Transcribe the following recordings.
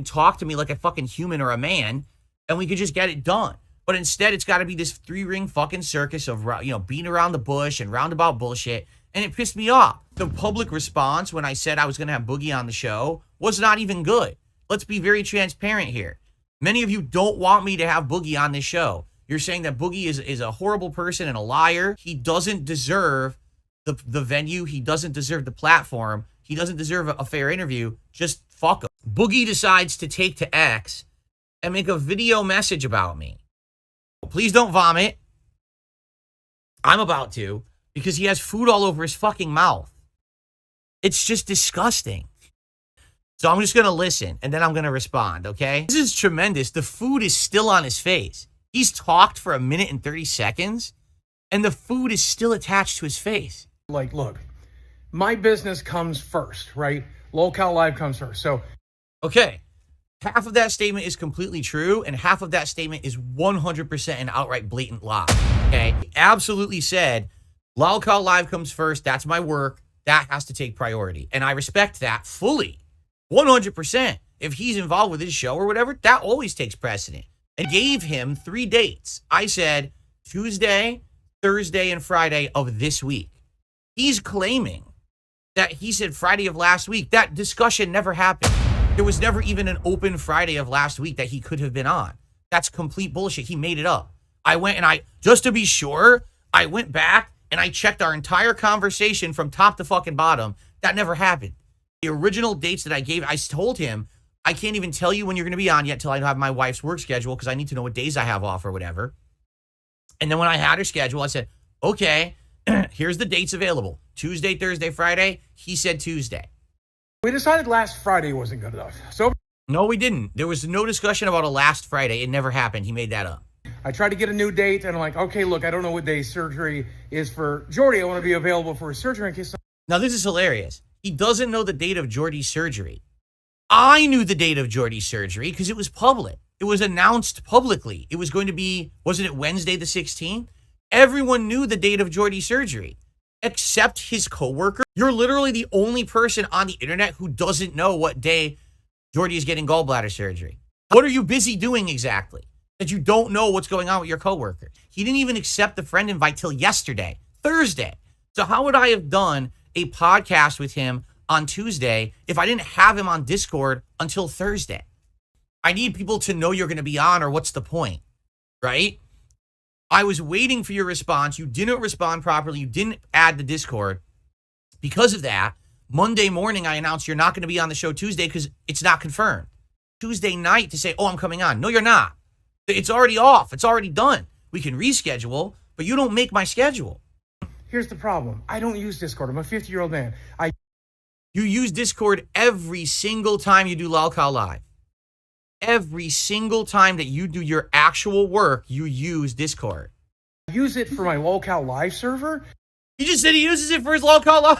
talk to me like a fucking human or a man, and we could just get it done. But instead, it's got to be this three-ring fucking circus of, beating around the bush and roundabout bullshit, and it pissed me off. The public response when I said I was going to have Boogie on the show was not even good. Let's be very transparent here. Many of you don't want me to have Boogie on this show. You're saying that Boogie is a horrible person and a liar. He doesn't deserve the venue. He doesn't deserve the platform. He doesn't deserve a fair interview. Just fuck him. Boogie decides to take to X and make a video message about me. Please don't vomit. I'm about to, because he has food all over his fucking mouth. It's just disgusting. So I'm just going to listen, and then I'm going to respond, okay? This is tremendous. The food is still on his face. He's talked for 1 minute and 30 seconds, and the food is still attached to his face. Like, look, my business comes first, right? Locale Live comes first. So, okay, half of that statement is completely true, and half of that statement is 100% an outright blatant lie, okay? He absolutely said, Locale Live comes first. That's my work. That has to take priority, and I respect that fully. 100%. If he's involved with his show or whatever, that always takes precedent. And gave him 3 dates. I said Tuesday, Thursday, and Friday of this week. He's claiming that he said Friday of last week. That discussion never happened. There was never even an open Friday of last week that he could have been on. That's complete bullshit. He made it up. I went and just to be sure, I went back and I checked our entire conversation from top to fucking bottom. That never happened. The original dates that I gave, I told him, I can't even tell you when you're going to be on yet till I have my wife's work schedule because I need to know what days I have off or whatever. And then when I had her schedule, I said, okay, here's the dates available. Tuesday, Thursday, Friday. He said Tuesday. we decided last Friday wasn't good enough. So No, we didn't. There was no discussion about a last Friday. It never happened. He made that up. I tried to get a new date, and I'm like, okay, look, I don't know what day surgery is for Jordy. I want to be available for surgery in case. Now, this is hilarious. He doesn't know the date of Jordy's surgery. I knew the date of Jordy's surgery because it was public. It was announced publicly. It was going to be, wasn't it Wednesday the 16th? Everyone knew the date of Jordy's surgery, except his coworker. You're literally the only person on the internet who doesn't know what day Jordy is getting gallbladder surgery. What are you busy doing exactly that you don't know what's going on with your coworker? He didn't even accept the friend invite till yesterday, Thursday. So how would I have done a podcast with him on Tuesday if I didn't have him on Discord until Thursday? I need people to know you're going to be on, or what's the point, right? I was waiting for your response. You didn't respond properly. You didn't add the Discord. Because of that, Monday morning, I announced you're not going to be on the show Tuesday because it's not confirmed. Tuesday night to say, oh, I'm coming on. No, you're not. It's already off. It's already done. We can reschedule, but you don't make my schedule. Here's the problem. I don't use Discord. I'm a 50-year-old man. You use Discord every single time you do Lolcow Live. Every single time that you do your actual work, you use Discord. I use it for my Lolcow Live server. He just said he uses it for his Lolcow Live.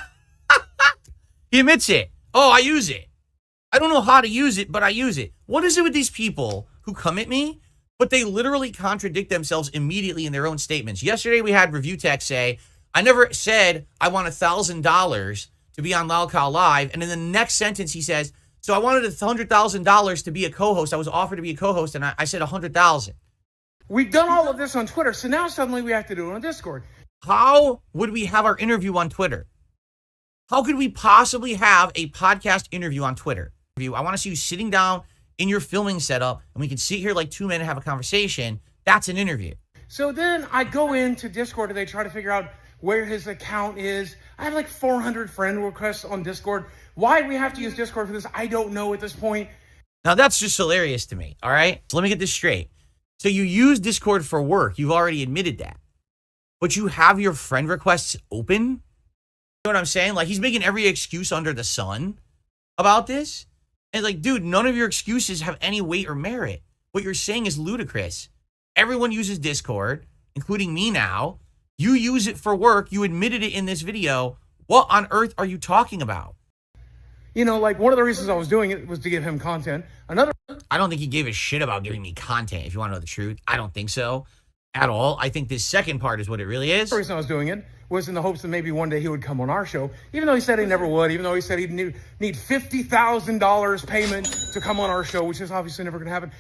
He admits it. Oh, I use it. I don't know how to use it, but I use it. What is it with these people who come at me, but they literally contradict themselves immediately in their own statements? Yesterday, we had Review Tech say, I never said I want $1,000 to be on Lolcow Live. And in the next sentence, he says, so I wanted $100,000 to be a co-host. I was offered to be a co-host, and I said $100,000. We've done all of this on Twitter, so now suddenly we have to do it on Discord. How would we have our interview on Twitter? How could we possibly have a podcast interview on Twitter? I want to see you sitting down in your filming setup, and we can sit here like 2 men and have a conversation. That's an interview. So then I go into Discord, and they try to figure out where his account is. I have like 400 friend requests on Discord. Why we have to use Discord for this, I don't know at this point. Now, that's just hilarious to me, all right? So let me get this straight. So you use Discord for work. You've already admitted that. But you have your friend requests open? You know what I'm saying? Like, he's making every excuse under the sun about this. And like, dude, none of your excuses have any weight or merit. What you're saying is ludicrous. Everyone uses Discord, including me now. You use it for work. You admitted it in this video. What on earth are you talking about? You know, like, one of the reasons I was doing it was to give him content. Another... I don't think he gave a shit about giving me content, if you want to know the truth. I don't think so at all. I think this second part is what it really is. The reason I was doing it was in the hopes that maybe one day he would come on our show, even though he said he never would, even though he said he'd need $50,000 payment to come on our show, which is obviously never going to happen.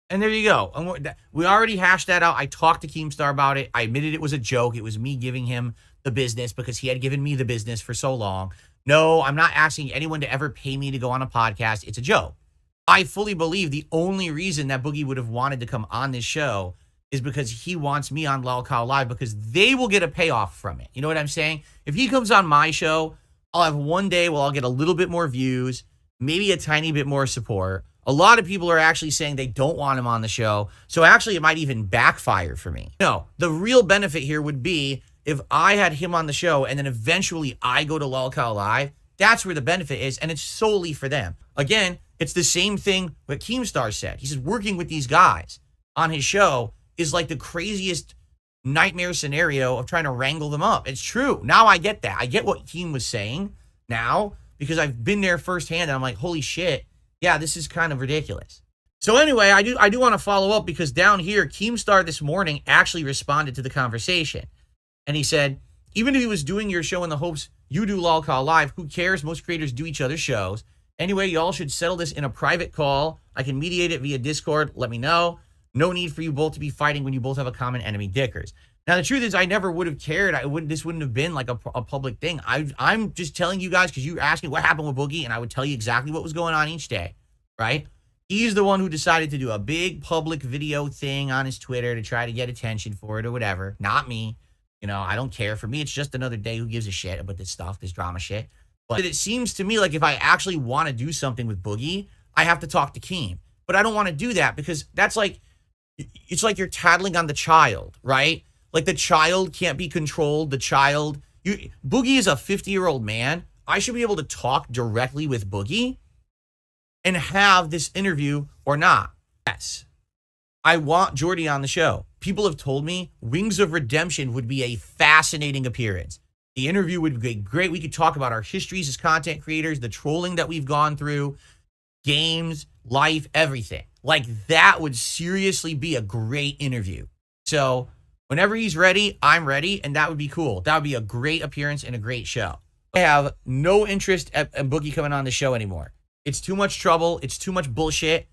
And there you go. And we already hashed that out. I talked to Keemstar about it. I admitted it was a joke. It was me giving him the business because he had given me the business for so long. No, I'm not asking anyone to ever pay me to go on a podcast. It's a joke. I fully believe the only reason that Boogie would have wanted to come on this show is because he wants me on Lol Cow Live, because they will get a payoff from it. You know what I'm saying? If he comes on my show, I'll have one day where I'll get a little bit more views, maybe a tiny bit more support. A lot of people are actually saying they don't want him on the show. So actually, it might even backfire for me. No, the real benefit here would be if I had him on the show and then eventually I go to Lol Cow Live. That's where the benefit is, and it's solely for them. Again, it's the same thing what Keemstar said. He says working with these guys on his show is like the craziest nightmare scenario of trying to wrangle them up. It's true. Now I get that. I get what Keem was saying now because I've been there firsthand, and I'm like, holy shit. Yeah, this is kind of ridiculous. So anyway, I do want to follow up because down here, Keemstar this morning actually responded to the conversation. And he said, even if he was doing your show in the hopes you do Lol Cow Live, who cares? Most creators do each other's shows. Anyway, y'all should settle this in a private call. I can mediate it via Discord. Let me know. No need for you both to be fighting when you both have a common enemy, dickers. Now, the truth is, I never would have cared. This wouldn't have been like a public thing. I'm just telling you guys because you asked me what happened with Boogie, and I would tell you exactly what was going on each day, right? He's the one who decided to do a big public video thing on his Twitter to try to get attention for it or whatever. Not me. You know, I don't care. For me, it's just another day. Who gives a shit about this stuff, this drama shit? But it seems to me like if I actually want to do something with Boogie, I have to talk to Keem. But I don't want to do that because that's like, it's like you're tattling on the child, right? Like the child can't be controlled. The child, Boogie is a 50-year-old man. I should be able to talk directly with Boogie and have this interview or not. Yes. I want Jordy on the show. People have told me Wings of Redemption would be a fascinating appearance. The interview would be great. We could talk about our histories as content creators, the trolling that we've gone through, games, life, everything. Like that would seriously be a great interview. So whenever he's ready, I'm ready, and that would be cool. That would be a great appearance and a great show. I have no interest in Boogie coming on the show anymore. It's too much trouble. It's too much bullshit.